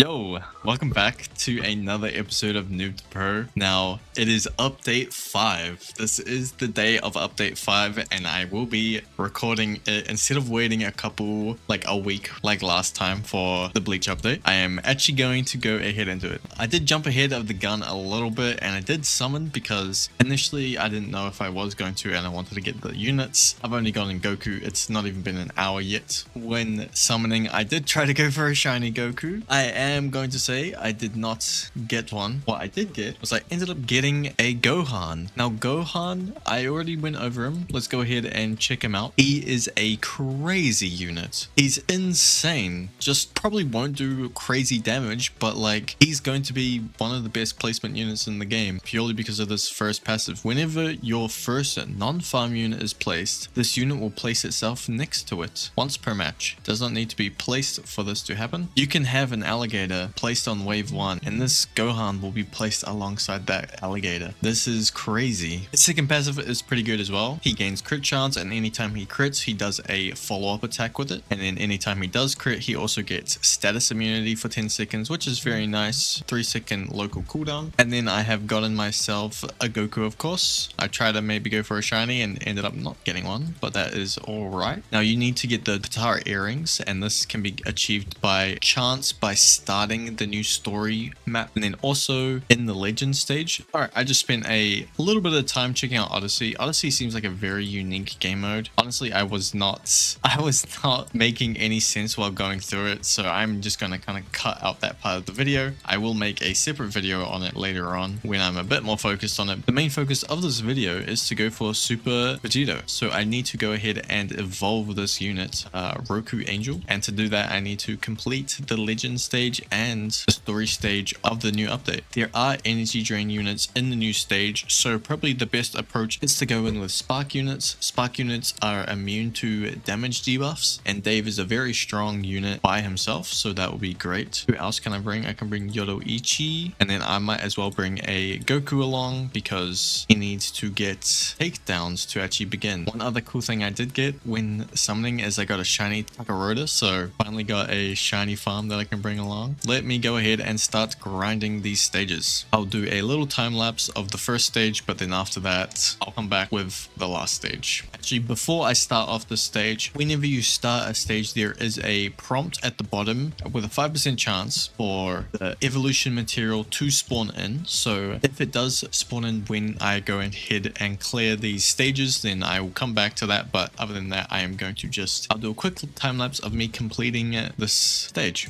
Yo, welcome back to another episode of Noob to Pro. Now, it is update 5. This is the day of update 5, and I will be recording it instead of waiting a week like last time for the Bleach update. I am actually going to go ahead and do it. I did jump ahead of the gun a little bit, and I did summon because initially I didn't know if I was going to, and I wanted to get the units. I've only gotten Goku. It's not even been an hour yet. When summoning, I did try to go for a shiny Goku. I am going to say I did not get one. What I did get was I ended up getting a Gohan. Now Gohan, I already went over him. Let's go ahead and check him out. He is a crazy unit. He's insane. Just probably won't do crazy damage, but like he's going to be one of the best placement units in the game purely because of this first passive. Whenever your first non-farm unit is placed, this unit will place itself next to it once per match. Does not need to be placed for this to happen. You can have an alligator placed on wave 1 and this Gohan will be placed alongside that alligator. This is crazy. His second passive is pretty good as well. He gains crit chance, and anytime he crits he does a follow-up attack with it, and then anytime he does crit he also gets status immunity for 10 seconds, which is very nice. 3-second local cooldown. And then I have gotten myself a Goku, of course. I tried to maybe go for a shiny and ended up not getting one, but that is alright. Now you need to get the Patara earrings, and this can be achieved by chance by starting the new story map, and then also in the legend stage. Alright, I just spent a little bit of time checking out Odyssey. Odyssey seems like a very unique game mode. Honestly, I was not making any sense while going through it, so I'm just gonna kind of cut out that part of the video. I will make a separate video on it later on when I'm a bit more focused on it. The main focus of this video is to go for Super Vegito, so I need to go ahead and evolve this unit, Roku Angel, and to do that I need to complete the legend stage and the story stage of the new update. There are energy drain units in the new stage, so probably the best approach is to go in with spark units. Spark units are immune to damage debuffs, and Dave is a very strong unit by himself, so that will be great. Who else can I bring? I can bring Yoruichi, and then I might as well bring a Goku along because he needs to get takedowns to actually begin. One other cool thing I did get when summoning is I got a shiny Takaroda, so finally got a shiny farm that I can bring along. Let me go ahead and start grinding these stages. I'll do a little time lapse of the first stage, but then after that I'll come back with the last stage. Actually, before I start off the stage, whenever you start a stage there is a prompt at the bottom with a 5% chance for the evolution material to spawn in. So if it does spawn in when I go ahead and clear these stages, then I will come back to that, but other than that I'll do a quick time lapse of me completing this stage.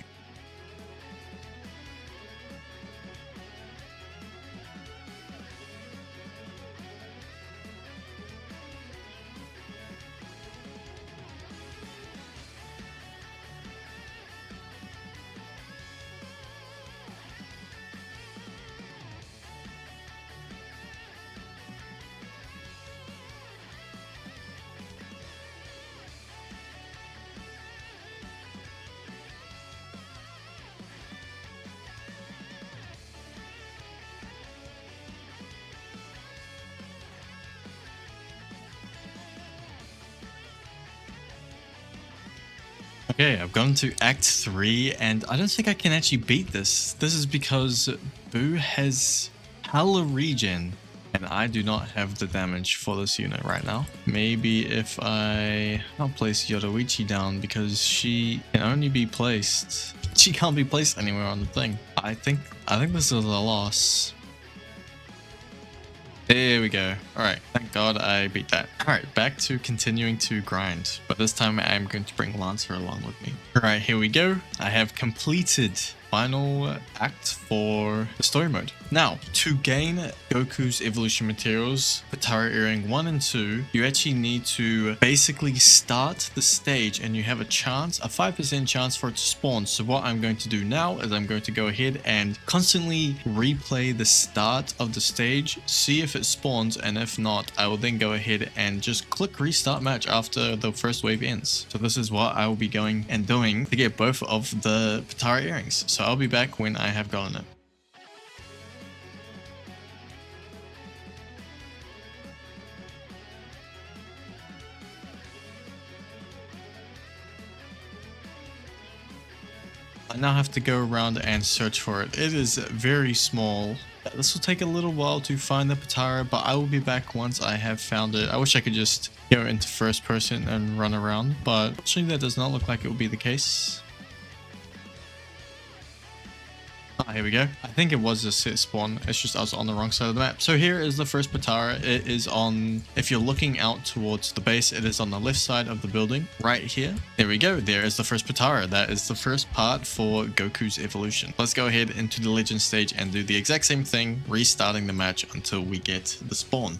Okay, I've gone to Act 3, and I don't think I can actually beat this. This is because Boo has hella regen, and I do not have the damage for this unit right now. Maybe if I'll place Yoruichi down because she can only be placed. She can't be placed anywhere on the thing. I think this is a loss. There we go. Alright, thank God I beat that. Alright, back to continuing to grind. But this time I am going to bring Lancer along with me. Alright, here we go. I have completed final act for the story mode. Now, to gain Goku's evolution materials, Patara Earring 1 and 2, you actually need to basically start the stage and you have a 5% chance for it to spawn. So what I'm going to do now is I'm going to go ahead and constantly replay the start of the stage, see if it spawns, and if not, I will then go ahead and just click restart match after the first wave ends. So this is what I will be going and doing to get both of the Patara earrings. So I'll be back when I have gotten it. I now have to go around and search for it. It is very small. This will take a little while to find the Patara, but I will be back once I have found it. I wish I could just go into first person and run around, but actually that does not look like it will be the case. Ah, here we go. I think it was a set spawn. It's just I was on the wrong side of the map. So here is the first Patara. It is on, if you're looking out towards the base, it is on the left side of the building right here. There we go. There is the first Patara. That is the first part for Goku's evolution. Let's go ahead into the legend stage and do the exact same thing, restarting the match until we get the spawn.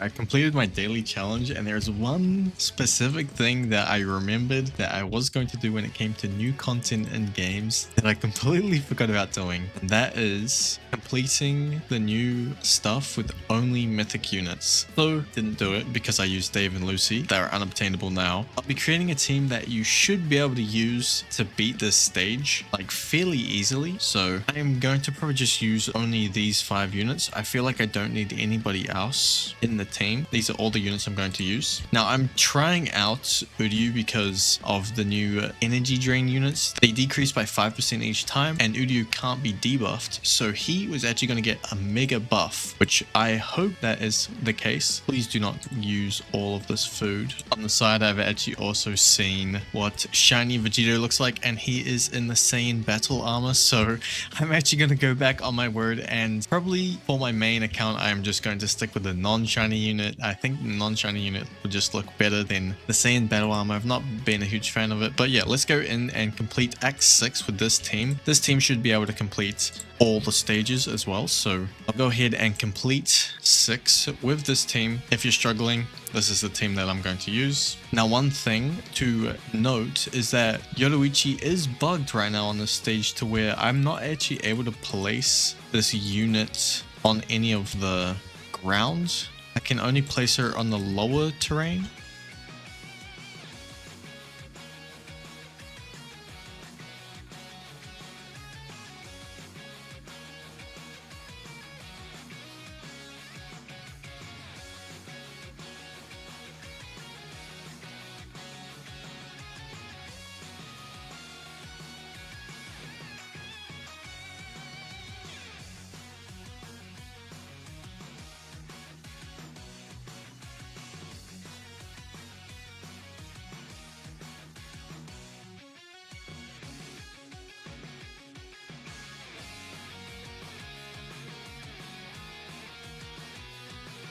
I completed my daily challenge, and there's one specific thing that I remembered that I was going to do when it came to new content in games that I completely forgot about doing, and that is completing the new stuff with only mythic units. So didn't do it because I used Dave and Lucy. They are unobtainable now. I'll be creating a team that you should be able to use to beat this stage like fairly easily. So I am going to probably just use only these 5 units. I feel like I don't need anybody else in the team. These are all the units I'm going to use. Now I'm trying out Uryu because of the new energy drain units. They decrease by 5% each time, and Uryu can't be debuffed, so he was actually going to get a mega buff, which I hope that is the case. Please do not use all of this food. On the side, I've actually also seen what shiny Vegito looks like, and he is in the Saiyan battle armor, so I'm actually going to go back on my word, and probably for my main account I'm just going to stick with the non-shiny unit. I think the non-shiny unit would just look better than the Saiyan battle armor. I've not been a huge fan of it, but yeah, let's go in and complete Act 6 with this team. This team should be able to complete all the stages as well, so I'll go ahead and complete 6 with this team. If you're struggling, this is the team that I'm going to use. Now, one thing to note is that Yoruichi is bugged right now on this stage to where I'm not actually able to place this unit on any of the ground. I can only place her on the lower terrain.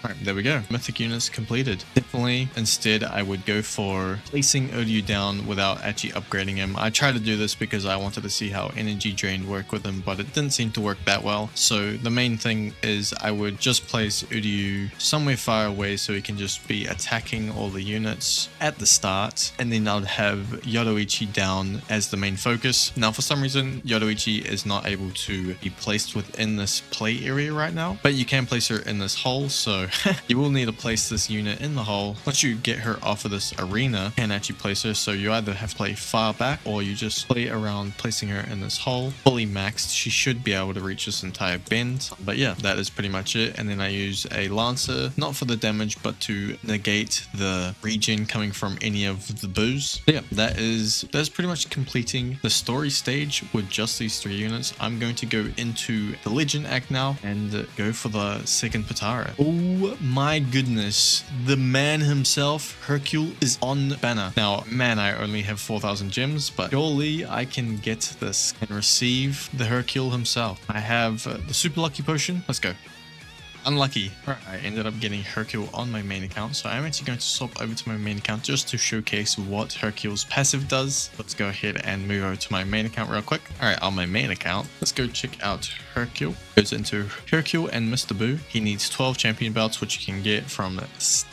Alright, there we go. Mythic units completed. Definitely, instead, I would go for placing Uryu down without actually upgrading him. I tried to do this because I wanted to see how energy drain worked with him, but it didn't seem to work that well. So the main thing is I would just place Uryu somewhere far away so he can just be attacking all the units at the start, and then I would have Yoruichi down as the main focus. Now, for some reason, Yoruichi is not able to be placed within this play area right now, but you can place her in this hole, so you will need to place this unit in the hole. Once you get her off of this arena, you can actually place her, so you either have to play far back or you just play around placing her in this hole. Fully maxed, she should be able to reach this entire bend. But yeah, that is pretty much it. And then I use a Lancer, not for the damage, but to negate the regen coming from any of the boos. But yeah, that's pretty much completing the story stage with just these 3 units. I'm going to go into the Legend Act now and go for the second Patara. Oh my goodness, the man himself, Hercule, is on banner. Now, man, I only have 4,000 gems, but surely I can get this and receive the Hercule himself. I have the super lucky potion. Let's go. Unlucky. Right, I ended up getting Hercule on my main account, so I'm actually going to swap over to my main account just to showcase what Hercule's passive does. Let's go ahead and move over to my main account real quick. Alright, on my main account, let's go check out Hercule. Goes into Hercule and Mr. Boo. He needs 12 champion belts, which you can get from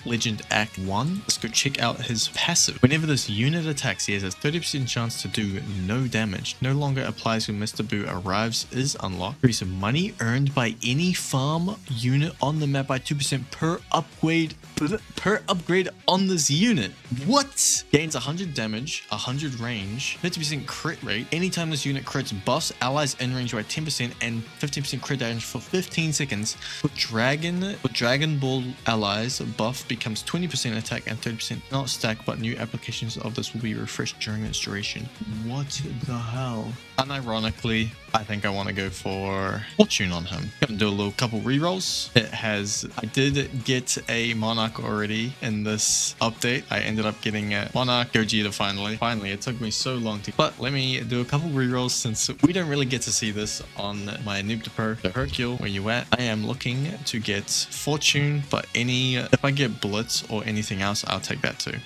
Legend Act 1. Let's go check out his passive. Whenever this unit attacks, he has a 30% chance to do no damage. No longer applies when Mr. Boo arrives is unlocked. Increase money earned by any farm unit unit on the map by 2% per upgrade on this unit. What? Gains 100 damage, 100 range, 50% crit rate. Anytime this unit crits, buffs allies in range by 10% and 15% crit damage for 15 seconds. With Dragon Ball allies, buff becomes 20% attack and 30% not stack, but new applications of this will be refreshed during its duration. What the hell? Unironically, I think I want to go for Fortune on him. Gonna do a little couple rerolls. I did get a Monarch already in this update. I ended up getting a Monarch Vegeta finally. It took me so long to, but let me do a couple rerolls since we don't really get to see this on my Noob to Pro. So Hercule, where you at? I am looking to get Fortune, but if I get Blitz or anything else, I'll take that too.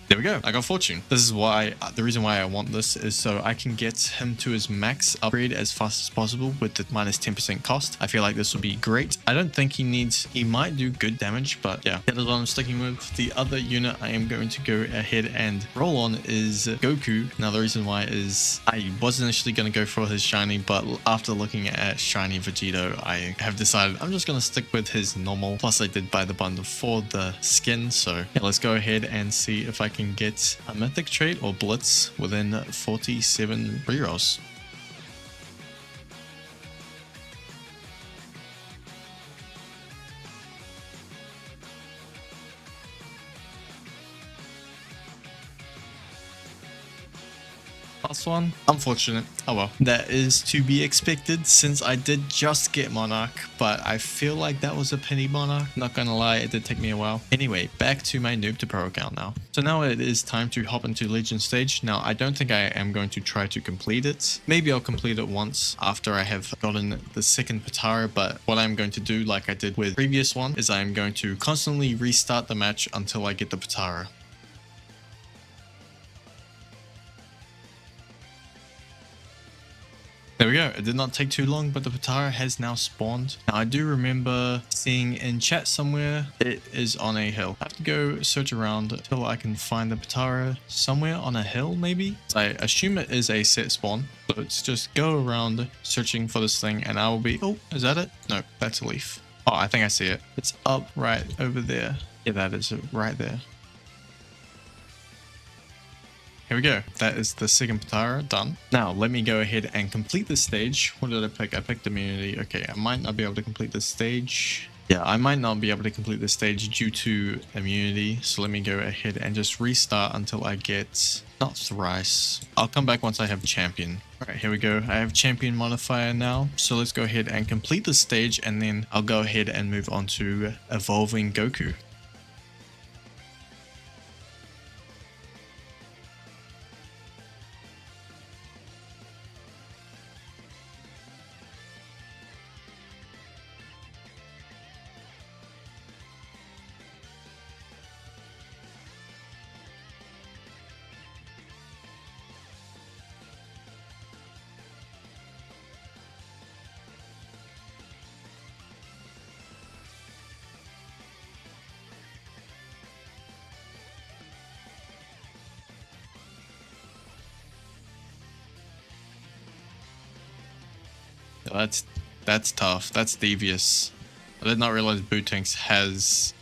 There we go. I got Fortune. This is why, the reason why I want this is so I can get him to his max upgrade as fast as possible with the minus 10% cost. I feel like this will be great. I don't think he might do good damage, but yeah, that is what I'm sticking with. The other unit I am going to go ahead and roll on is Goku. Now, the reason why is I was initially going to go for his shiny, but after looking at shiny Vegito, I have decided I'm just going to stick with his normal. Plus, I did buy the bundle for the skin. So yeah, let's go ahead and see if I can get a mythic trait or blitz within 47 rerolls. Last one, unfortunate. Oh well, that is to be expected since I did just get Monarch, but I feel like that was a penny Monarch. Not gonna lie, it did take me a while. Anyway, back to my Noob to Pro account now. So now it is time to hop into Legend stage. Now I don't think I am going to try to complete it. Maybe I'll complete it once after I have gotten the second Patara, but what I'm going to do, like I did with the previous one, is I'm going to constantly restart the match until I get the Patara. There we go. It did not take too long, but the Patara has now spawned. Now, I do remember seeing in chat somewhere it is on a hill. I have to go search around until I can find the Patara somewhere on a hill, maybe. I assume it is a set spawn. So let's just go around searching for this thing and I will be... Oh, is that it? No, that's a leaf. Oh, I think I see it. It's up right over there. Yeah, that is it right there. Here we go. That is the second Patara done. Now, let me go ahead and complete this stage. What did I pick? I picked immunity. Okay, I might not be able to complete this stage. Yeah, I might not be able to complete this stage due to immunity. So let me go ahead and just restart until I get... not thrice. I'll come back once I have champion. All right, here we go. I have champion modifier now. So let's go ahead and complete the stage and then I'll go ahead and move on to evolving Goku. That's tough. That's devious. I did not realize Bootinks has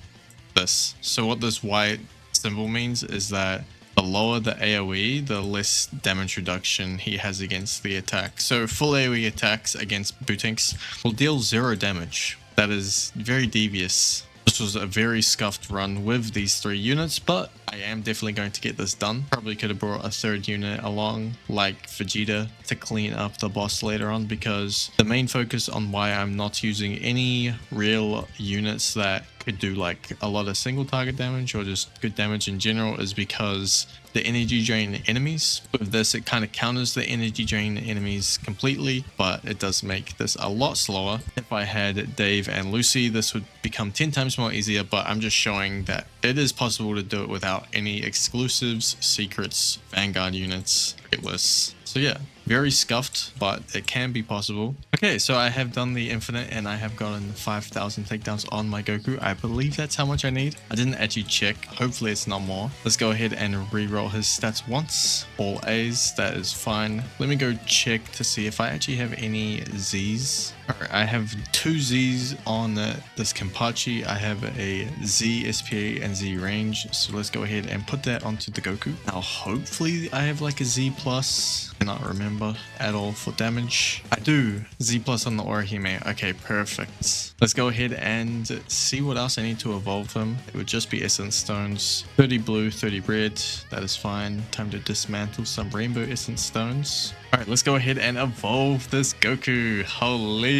this. So what this white symbol means is that the lower the AoE, the less damage reduction he has against the attack. So full AoE attacks against Bootinks will deal 0 damage. That is very devious. This was a very scuffed run with these 3 units, but I am definitely going to get this done. Probably could have brought a 3rd unit along, like Vegeta, to clean up the boss later on, because the main focus on why I'm not using any real units that could do like a lot of single target damage or just good damage in general is because the energy drain enemies. With this, it kind of counters the energy drain enemies completely, but it does make this a lot slower. If I had Dave and Lucy, this would become 10 times more easier, but I'm just showing that it is possible to do it without any exclusives, secrets, Vanguard units, Traitless. So yeah, Very scuffed, but it can be possible. Okay, so I have done the infinite and I have gotten 5,000 takedowns on my Goku. I believe that's how much I need. I didn't actually check. Hopefully it's not more. Let's go ahead and re-roll his stats once. All A's, that is fine. Let me go check to see if I actually have any Z's. Alright, I have 2 Z's on this Kenpachi. I have a Z SPA and Z range. So let's go ahead and put that onto the Goku. Now, hopefully I have like a Z plus. Cannot remember at all for damage. I do. Z plus on the Orihime. Okay, perfect. Let's go ahead and see what else I need to evolve him. It would just be Essence Stones. 30 blue, 30 red. That is fine. Time to dismantle some Rainbow Essence Stones. Alright, let's go ahead and evolve this Goku. Holy.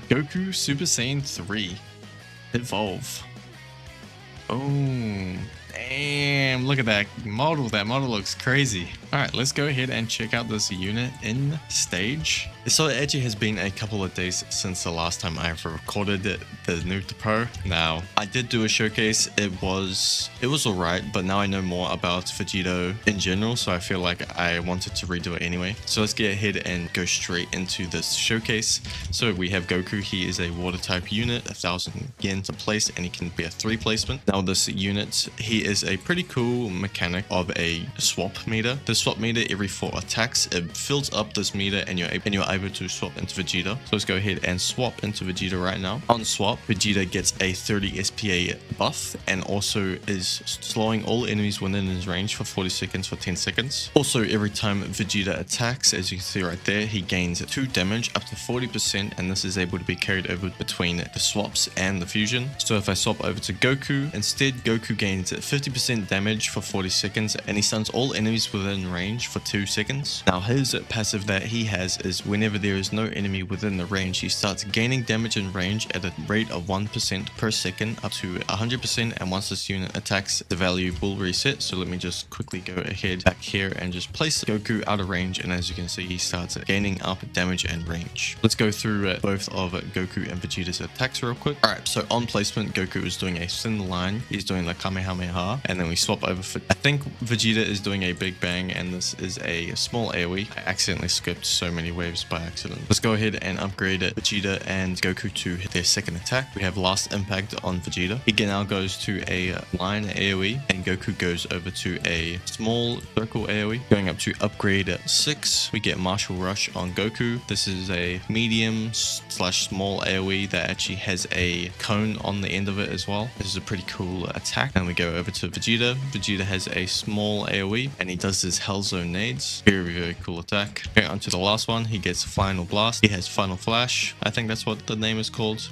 Goku Super Saiyan 3. Evolve. Oh, damn. Look at that model. That model looks crazy. Alright, let's go ahead and check out this unit in stage. So it actually has been a couple of days since the last time I ever recorded the Noob to Pro. Now, I did do a showcase. It was alright, but now I know more about Vegito in general, so I feel like I wanted to redo it anyway. So let's get ahead and go straight into this showcase. So we have Goku. He is a water type unit, 1,000 yen to place, and he can be a 3 placement. Now this unit, he is a pretty cool mechanic of a swap meter. The swap meter, every 4 attacks, it fills up this meter and you're able to swap into Vegeta. So let's go ahead and swap into Vegeta right now. On swap, Vegeta gets a 30 SPA buff and also is slowing all enemies within his range for 40 seconds for 10 seconds. Also, every time Vegeta attacks, as you can see right there, he gains 2 damage up to 40%, and this is able to be carried over between the swaps and the fusion. So if I swap over to Goku, instead Goku gains 50% damage for 40 seconds and he stuns all enemies within range for 2 seconds. Now his passive that he has is whenever there is no enemy within the range, he starts gaining damage in range at a rate of 1% per second up to 100%, and once this unit attacks, the value will reset. So let me just quickly go ahead back here and just place Goku out of range, and as you can see, he starts gaining up damage and range. Let's go through both of Goku and Vegeta's attacks real quick. Alright, so on placement, Goku is doing a thin line. He's doing the Kamehameha, and then we swap over for, I think Vegeta is doing a Big Bang, and this is a small AoE. I accidentally skipped so many waves by accident. Let's go ahead and upgrade Vegeta and Goku to hit their second attack. We have Last Impact on Vegeta. He now goes to a line AoE, and Goku goes over to a small circle AoE. Going up to upgrade 6, we get Martial Rush on Goku. This is a medium / small AoE that actually has a cone on the end of it as well. This is a pretty cool attack. And we go over to Vegeta. Vegeta has a small AoE and he does his Hell Zone nades. Very cool attack. Going on to the last one, he gets Final Blast. He has Final Flash. I think that's what the name is called.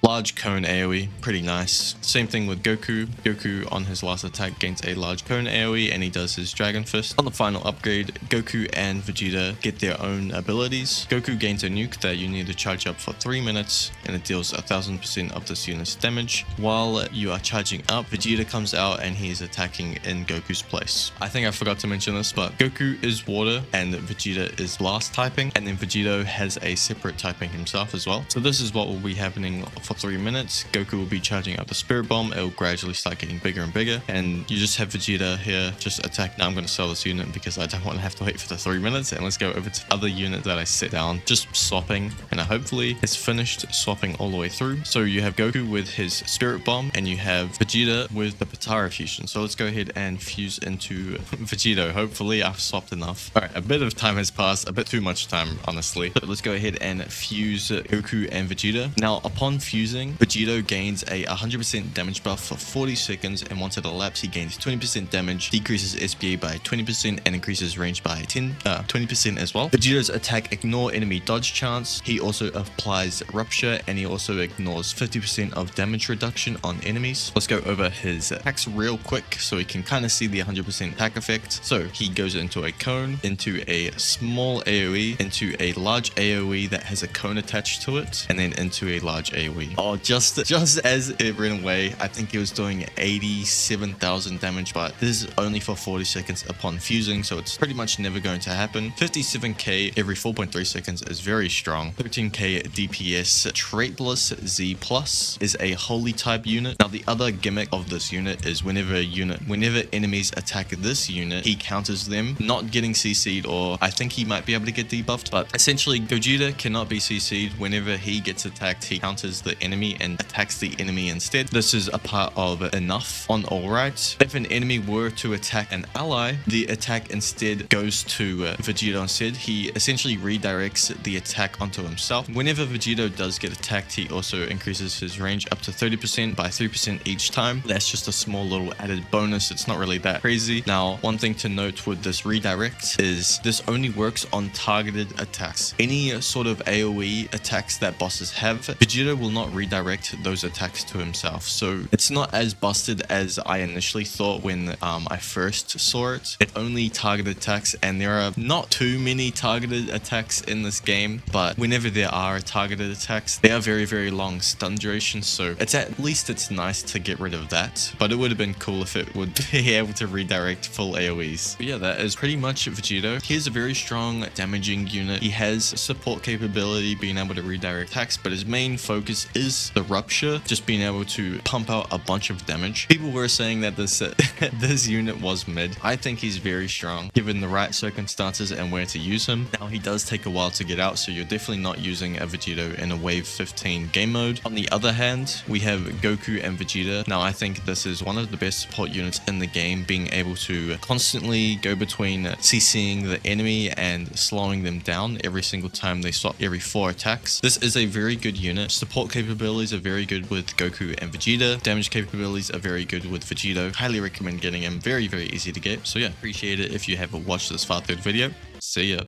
Large cone AoE, pretty nice. Same thing with Goku. Goku on his last attack gains a large cone AoE and he does his Dragon Fist. On the final upgrade, Goku and Vegeta get their own abilities. Goku gains a nuke that you need to charge up for 3 minutes and it deals 1000% of this unit's damage. While you are charging up, Vegeta comes out and he is attacking in Goku's place. I think I forgot to mention this, but Goku is water and Vegeta is blast typing, and then Vegito has a separate typing himself as well. So this is what will be happening for 3 minutes. Goku will be charging up the Spirit Bomb. It will gradually start getting bigger and bigger, and you just have Vegeta here just attack. Now I'm going to sell this unit because I don't want to have to wait for the 3 minutes, and let's go over to the other unit that I set down, just swapping, and hopefully it's finished swapping all the way through. So you have Goku with his Spirit Bomb and you have Vegeta with the Patara fusion. So let's go ahead and fuse into Vegito. Hopefully I've swapped enough. All right, a bit of time has passed, a bit too much time honestly. So let's go ahead and fuse Goku and Vegeta. Now upon fusing, Vegito gains a 100% damage buff for 40 seconds, and once it elapses, he gains 20% damage, decreases SPA by 20%, and increases range by 20% as well. Vegito's attack ignore enemy dodge chance. He also applies Rupture, and he also ignores 50% of damage reduction on enemies. Let's go over his attacks real quick so we can kind of see the 100% attack effect. So he goes into a cone, into a small AoE, into a large AoE that has a cone attached to it, and then into a large AoE. see. Oh, just as it ran away, I think it was doing 87,000 damage, but this is only for 40 seconds upon fusing, so it's pretty much never going to happen. 57k every 4.3 seconds is very strong. 13k DPS. Traitless Z plus is a holy type unit. Now the other gimmick of this unit is whenever enemies attack this unit, he counters them, not getting CC'd, or I think he might be able to get debuffed, but essentially Vegeta cannot be CC'd. Whenever he gets attacked, he counters the enemy and attacks the enemy instead. This is a part of enough on all right. If an enemy were to attack an ally, the attack instead goes to Vegito instead. He essentially redirects the attack onto himself. Whenever Vegito does get attacked, he also increases his range up to 30% by 3% each time. That's just a small little added bonus. It's not really that crazy. Now, one thing to note with this redirect is this only works on targeted attacks. Any sort of AoE attacks that bosses have, Vegeta will not redirect those attacks to himself. So it's not as busted as I initially thought when I first saw it. It only targeted attacks, and there are not too many targeted attacks in this game, but whenever there are targeted attacks, they are very, very long stun durations, so at least it's nice to get rid of that. But it would have been cool if it would be able to redirect full AoEs. But yeah, that is pretty much Vegito. He is a very strong damaging unit. He has support capability, being able to redirect attacks, but his main focus is the rupture, just being able to pump out a bunch of damage. People were saying that this this unit was mid. I think he's very strong given the right circumstances and where to use him. Now he does take a while to get out, so you're definitely not using a Vegito in a wave 15 game mode. On the other hand, we have Goku and Vegeta. Now I think this is one of the best support units in the game, being able to constantly go between CCing the enemy and slowing them down every single time they swap every 4 attacks. This is a very good unit. Support capabilities are very good with Goku and Vegeta. Damage capabilities are very good with Vegito. Highly recommend getting him. Very, very easy to get. So yeah, appreciate it if you have watched this far through the video. See ya.